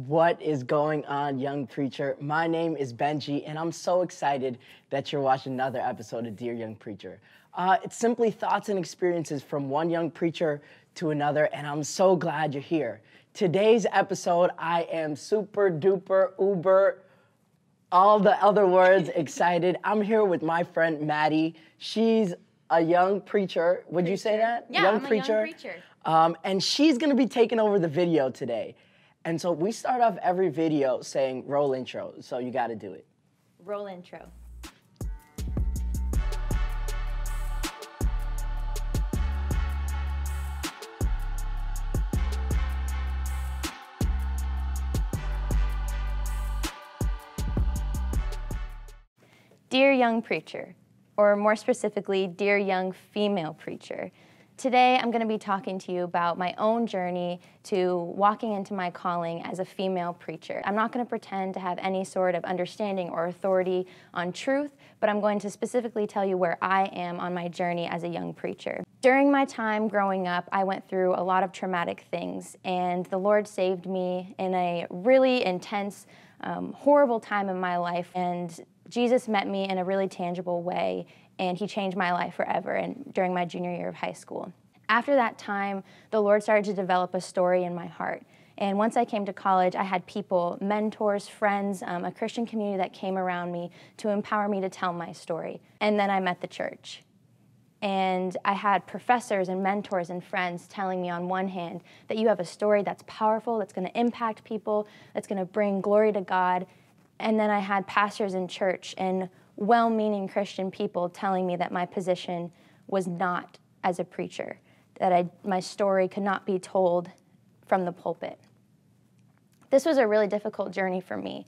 What is going on, young preacher? My name is Benji, and I'm so excited that you're watching another episode of Dear Young Preacher. It's simply thoughts and experiences from one young preacher to another, and I'm so glad you're here. Today's episode, I am super duper uber, all the other words, excited. I'm here with my friend Maddie. She's a young preacher. Would you say that? Yeah, I'm a young preacher. And she's gonna be taking over the video today. And so we start off every video saying roll intro, so you gotta do it. Roll intro. Dear young preacher, or more specifically, dear young female preacher. Today, I'm going to be talking to you about my own journey to walking into my calling as a female preacher. I'm not going to pretend to have any sort of understanding or authority on truth, but I'm going to specifically tell you where I am on my journey as a young preacher. During my time growing up, I went through a lot of traumatic things, and the Lord saved me in a really intense, horrible time in my life, and Jesus met me in a really tangible way, and he changed my life forever and during my junior year of high school. After that time, the Lord started to develop a story in my heart. And once I came to college, I had people, mentors, friends, a Christian community that came around me to empower me to tell my story. And then I met the church. And I had professors and mentors and friends telling me on one hand that you have a story that's powerful, that's gonna impact people, that's gonna bring glory to God. And then I had pastors in church and well-meaning Christian people telling me that my position was not as a preacher, that my story could not be told from the pulpit. This was a really difficult journey for me.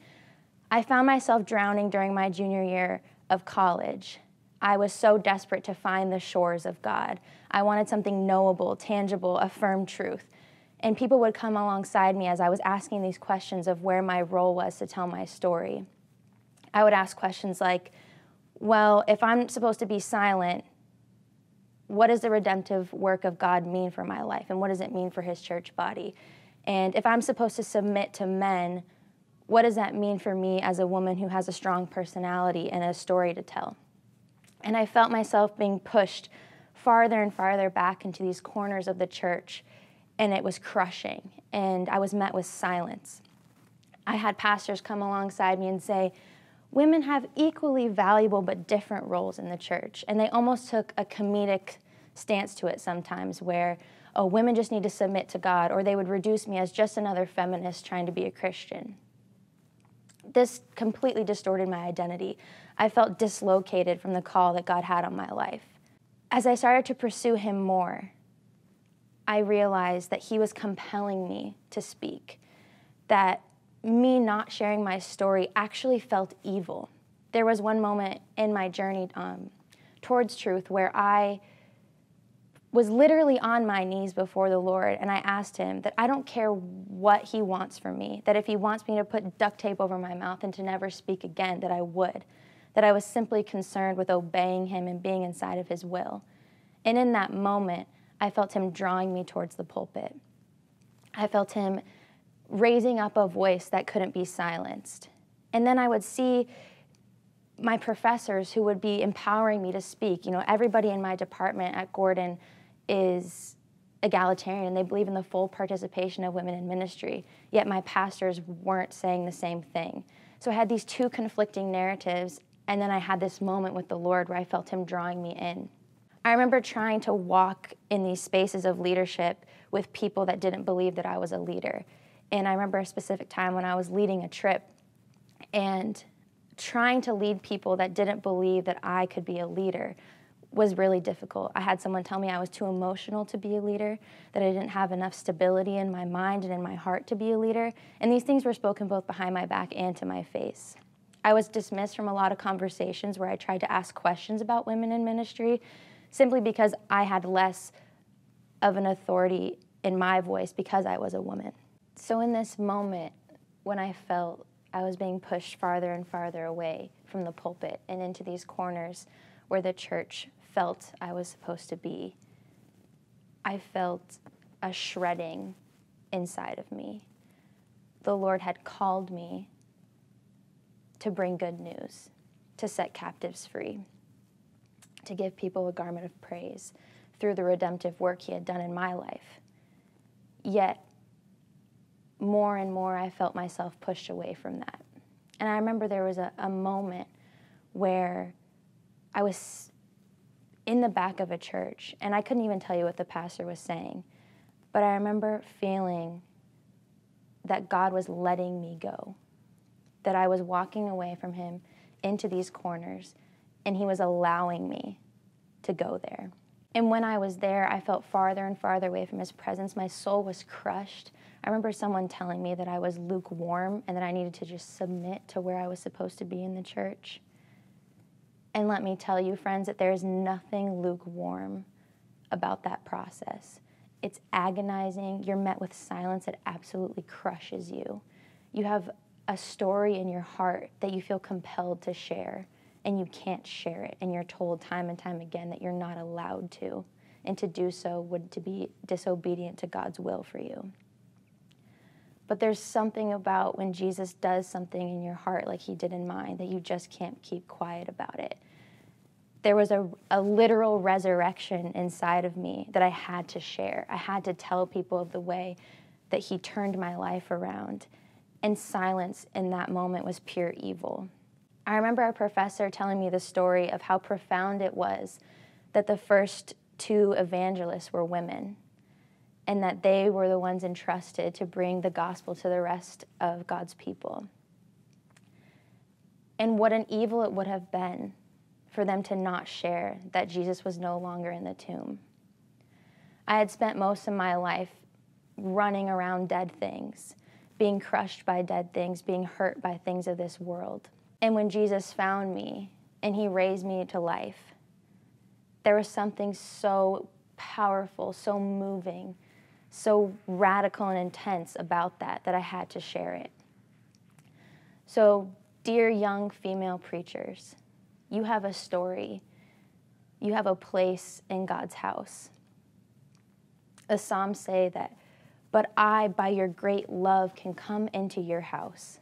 I found myself drowning during my junior year of college. I was so desperate to find the shores of God. I wanted something knowable, tangible, a firm truth. And people would come alongside me as I was asking these questions of where my role was to tell my story. I would ask questions like, well, if I'm supposed to be silent, what does the redemptive work of God mean for my life? And what does it mean for his church body? And if I'm supposed to submit to men, what does that mean for me as a woman who has a strong personality and a story to tell? And I felt myself being pushed farther and farther back into these corners of the church, and it was crushing, and I was met with silence. I had pastors come alongside me and say, women have equally valuable but different roles in the church. And they almost took a comedic stance to it sometimes where, oh, women just need to submit to God, or they would reduce me as just another feminist trying to be a Christian. This completely distorted my identity. I felt dislocated from the call that God had on my life. As I started to pursue him more, I realized that he was compelling me to speak, that me not sharing my story actually felt evil. There was one moment in my journey towards truth where I was literally on my knees before the Lord, and I asked him that I don't care what he wants from me, that if he wants me to put duct tape over my mouth and to never speak again, that I would, that I was simply concerned with obeying him and being inside of his will. And in that moment, I felt him drawing me towards the pulpit. I felt him raising up a voice that couldn't be silenced. And then I would see my professors who would be empowering me to speak. You know, everybody in my department at Gordon is egalitarian. They believe in the full participation of women in ministry, yet my pastors weren't saying the same thing. So I had these two conflicting narratives, and then I had this moment with the Lord where I felt him drawing me in. I remember trying to walk in these spaces of leadership with people that didn't believe that I was a leader. And I remember a specific time when I was leading a trip and trying to lead people that didn't believe that I could be a leader was really difficult. I had someone tell me I was too emotional to be a leader, that I didn't have enough stability in my mind and in my heart to be a leader. And these things were spoken both behind my back and to my face. I was dismissed from a lot of conversations where I tried to ask questions about women in ministry simply because I had less of an authority in my voice because I was a woman. So in this moment, when I felt I was being pushed farther and farther away from the pulpit and into these corners where the church felt I was supposed to be, I felt a shredding inside of me. the Lord had called me to bring good news, to set captives free, to give people a garment of praise through the redemptive work he had done in my life. Yet, more and more, I felt myself pushed away from that. And I remember there was a moment where I was in the back of a church, and I couldn't even tell you what the pastor was saying, but I remember feeling that God was letting me go, that I was walking away from him into these corners, and he was allowing me to go there. And when I was there, I felt farther and farther away from his presence. My soul was crushed. I remember someone telling me that I was lukewarm and that I needed to just submit to where I was supposed to be in the church. And let me tell you, friends, that there is nothing lukewarm about that process. It's agonizing. You're met with silence that absolutely crushes you. You have a story in your heart that you feel compelled to share, and you can't share it, and you're told time and time again that you're not allowed to, and to do so would to be disobedient to God's will for you. But there's something about when Jesus does something in your heart like he did in mine that you just can't keep quiet about it. There was a literal resurrection inside of me that I had to share. I had to tell people of the way that he turned my life around. And silence in that moment was pure evil. I remember our professor telling me the story of how profound it was that the first 2 evangelists were women, and that they were the ones entrusted to bring the gospel to the rest of God's people. And what an evil it would have been for them to not share that Jesus was no longer in the tomb. I had spent most of my life running around dead things, being crushed by dead things, being hurt by things of this world. And when Jesus found me and he raised me to life, there was something so powerful, so moving, so radical and intense about that I had to share it. So, dear young female preachers, you have a story. You have a place in God's house. The Psalms say that, "But I, by your great love, can come into your house."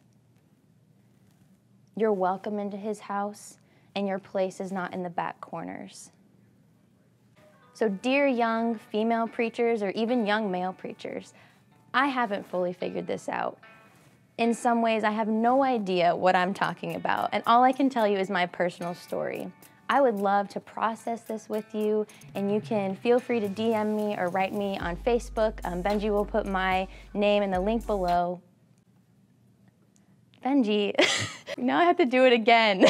You're welcome into his house, and your place is not in the back corners. So, dear young female preachers, or even young male preachers, I haven't fully figured this out. In some ways, I have no idea what I'm talking about, and all I can tell you is my personal story. I would love to process this with you, and you can feel free to DM me or write me on Facebook. Benji will put my name in the link below. Benji, now I have to do it again.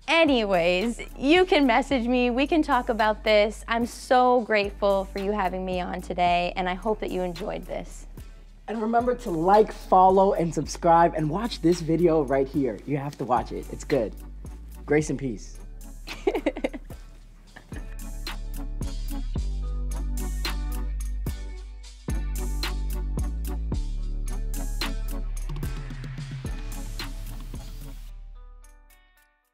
Anyways, you can message me, we can talk about this. I'm so grateful for you having me on today, and I hope that you enjoyed this. And remember to like, follow, and subscribe, and watch this video right here. You have to watch it. It's good. Grace and peace.